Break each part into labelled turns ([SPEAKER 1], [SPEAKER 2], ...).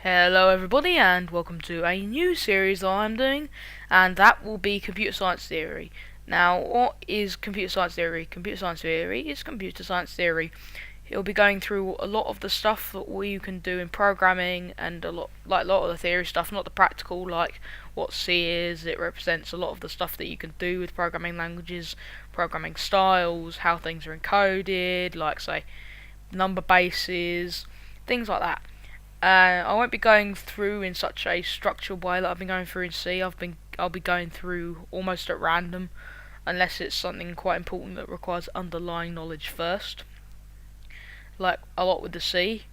[SPEAKER 1] Hello everybody and welcome to a new series that I'm doing, and that will be computer science theory. Now, what is computer science theory? Computer science theory is computer science theory. It'll be going through a lot of the stuff that we can do in programming and a lot of the theory stuff, not the practical, like what C is. It represents a lot of the stuff that you can do with programming languages, programming styles, how things are encoded, like say number bases, things like that. I won't be going through in such a structured way that I've been going through in C. I'll be going through almost at random, unless it's something quite important that requires underlying knowledge first, like a lot with the C.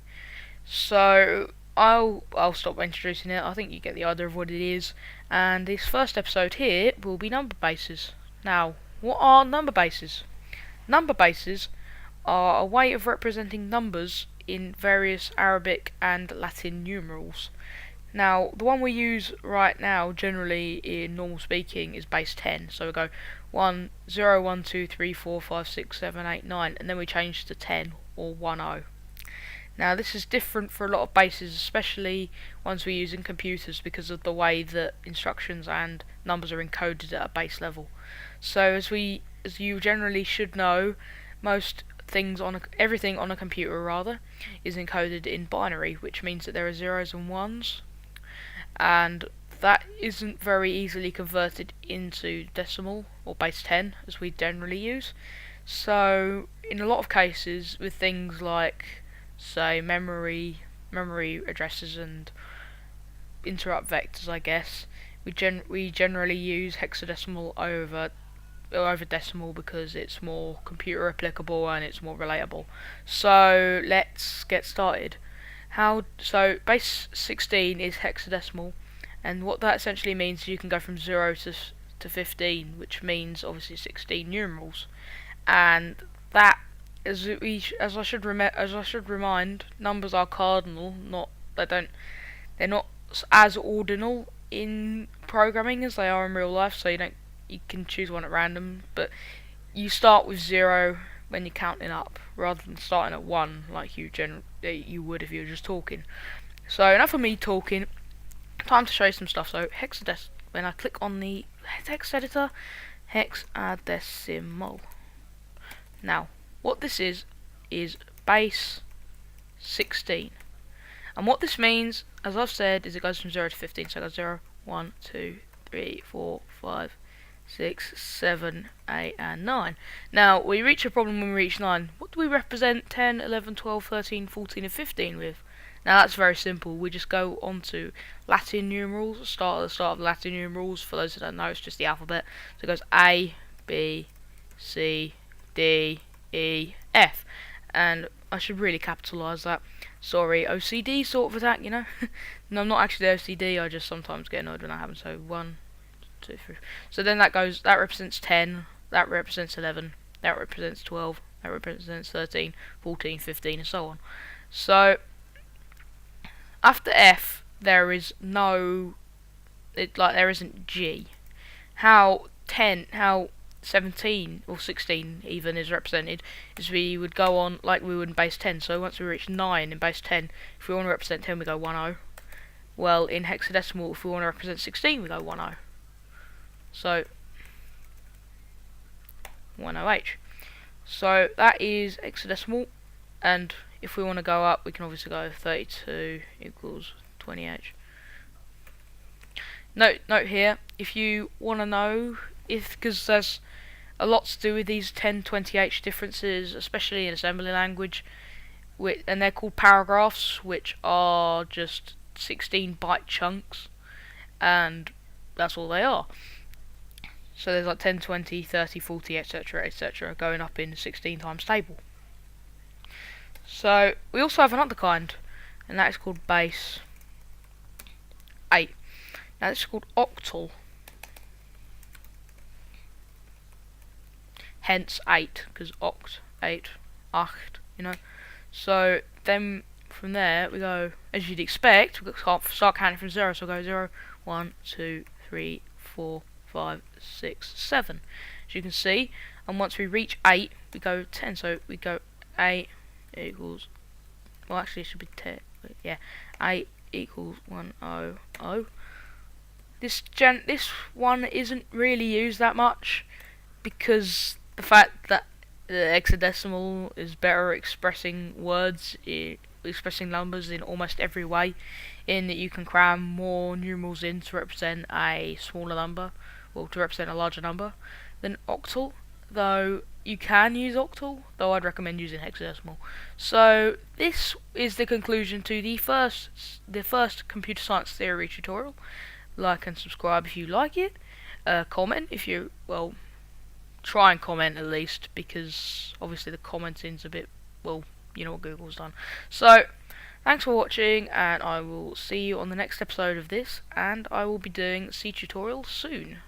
[SPEAKER 1] So I'll stop introducing it. I think you get the idea of what it is. And this first episode here will be number bases. Now, what are number bases? Number bases are a way of representing numbers in various Arabic and Latin numerals. Now, the one we use right now, generally in normal speaking, is base 10. So we go 1, 0, 1, 2, 3, 4, 5, 6, 7, 8, 9, and then we change to 10 or 1, 0. Now, this is different for a lot of bases, especially ones we use in computers, because of the way that instructions and numbers are encoded at a base level. So, as you generally should know, everything on a computer rather is encoded in binary, which means that there are zeros and ones, and that isn't very easily converted into decimal or base 10 as we generally use. So in a lot of cases with things like say memory addresses and interrupt vectors, I guess we generally use hexadecimal over decimal because it's more computer applicable and it's more relatable. So let's get started. So base 16 is hexadecimal, and what that essentially means is you can go from 0 to 15, which means obviously 16 numerals. And that, as I should remind, numbers are cardinal, they're not as ordinal in programming as they are in real life. So you can choose one at random, but you start with 0 when you're counting up, rather than starting at 1 like you would if you were just talking. So enough of me talking, time to show you some stuff. So when I click on the text editor, hexadecimal. Now, what this is base 16. And what this means, as I've said, is it goes from 0 to 15. So it goes 0, 1, 2, 3, 4, 5, 6, 7, 8, and 9. Now, we reach a problem when we reach 9. What do we represent 10, 11, 12, 13, 14, and 15 with? Now, that's very simple. We just go on to Latin numerals, start at the start of Latin numerals. For those that don't know, it's just the alphabet. So it goes A, B, C, D, E, F. And I should really capitalise that. Sorry, OCD sort of attack, you know. No, I'm not actually OCD, I just sometimes get annoyed when that happens. So 1, 2, 3. So then that represents 10, that represents 11, that represents 12, that represents 13, 14, 15, and so on. So after F, there isn't G. How 17 or 16 even is represented is we would go on like we would in base 10. So once we reach 9 in base 10, if we want to represent 10, we go 10. Well, in hexadecimal, if we want to represent 16, we go 10. So 10H. So that is hexadecimal, and if we want to go up, we can obviously go 32 equals 20H. Note here, if you want to know, because there's a lot to do with these 10, 20H differences, especially in assembly language, and they're called paragraphs, which are just 16-byte chunks, and that's all they are. So there's like 10, 20, 30, 40, etc, etc, going up in 16 times table. So we also have another kind, and that is called base 8. Now this is called octal. Hence 8, because oct, 8, acht, you know. So then from there we go, as you'd expect, we start counting from 0. So we'll go 0, 1, 2, 3, 4, 5, 6, 7. As you can see, and once we reach 8, we go 10. So we go 8 equals, well, actually it should be 10. Yeah, 8 equals 100. This one isn't really used that much because the fact that the hexadecimal is better expressing expressing numbers in almost every way, in that you can cram more numerals in to represent a smaller number, or to represent a larger number, than octal. Though you can use octal, though I'd recommend using hexadecimal. So this is the conclusion to the first computer science theory tutorial. Like and subscribe if you like it. Comment if you, well, try and comment at least, because obviously the commenting's a bit, well, you know what Google's done. So, thanks for watching, and I will see you on the next episode of this, and I will be doing C tutorial soon.